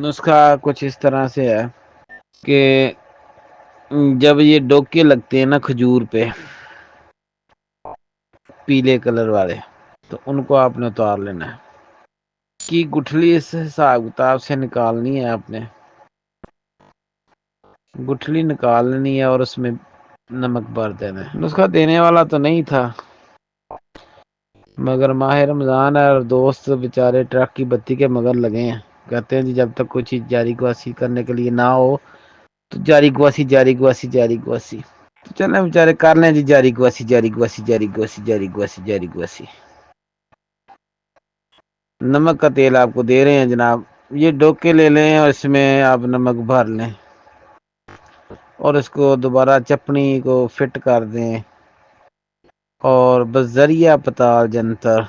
نسخہ کچھ اس طرح سے ہے کہ جب یہ ڈوکے لگتے ہیں نا کھجور پہ پیلے کلر والے تو ان کو آپ نے اتار لینا ہے کی گٹھلی اس حساب کتاب سے نکالنی ہے آپ نے گٹھلی نکالنی ہے اور اس میں نمک بھر دینا ہے نسخہ دینے والا تو نہیں تھا مگر ماہ رمضان ہے اور دوست بےچارے ٹرک کی بتی کے مگر لگے ہیں کہتے ہیں جی جب تک کوئی چیز جاری کو حاصل کرنے کے لیے نہ ہو تو جاری گواسی جاری گواسی جاری گواسی تو چلیں بچارے کر لیں جی جاری گواسی جاری گواسی جاری گواسی جاری گواسی جاری گواسی نمک کا تیل آپ کو دے رہے ہیں جناب یہ ڈوکے لے لیں اور اس میں آپ نمک بھر لیں اور اس کو دوبارہ چپنی کو فٹ کر دیں اور بذریعہ پتال جنتر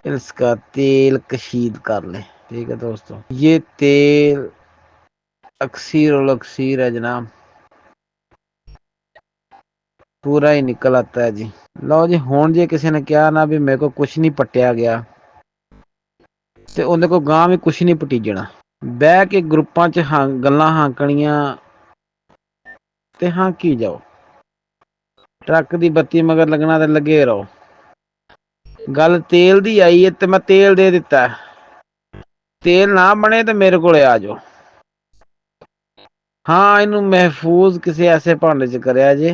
اس کا تیل کشید کر لیں ٹھیک ہے دوستو یہ تیل اکثیر الاکثیر ہے جناب پورا ہی نکل آتا ہے جی لو جی ہون جی کسی نے کیا نا بھی میرے کو کچھ نہیں پٹیا گیا تے اندے کو گاں بھی کچھ نہیں پٹیجنا بہ کے گروپاں چ گلاں ہانکਣیاں تے ہاں کی جاؤ ٹرک دی بتی مگر لگنا تے لگے رہو گل تیل دی آئی ہے تے میں تیل دے دیتا ہے تیل نہ بنے تو میرے کو آ جاؤ ہاں اینوں محفوظ کسی ایسے پانڈے چ کریا جے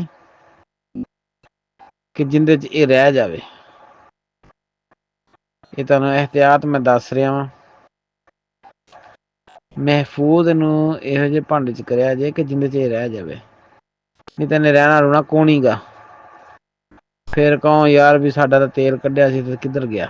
کہ جندے چ یہ رہ جاوے یہ تمہیں احتیاط میں دس رہا وا محفوظ نو یہو جے بانڈے چ کریا جے کہ جندے چ رہ جاوے نہیں تے رہنا رونا کونی گا پھر کہو یار بھی ساڈا تو تیل کڈھیا سی تے کدھر گیا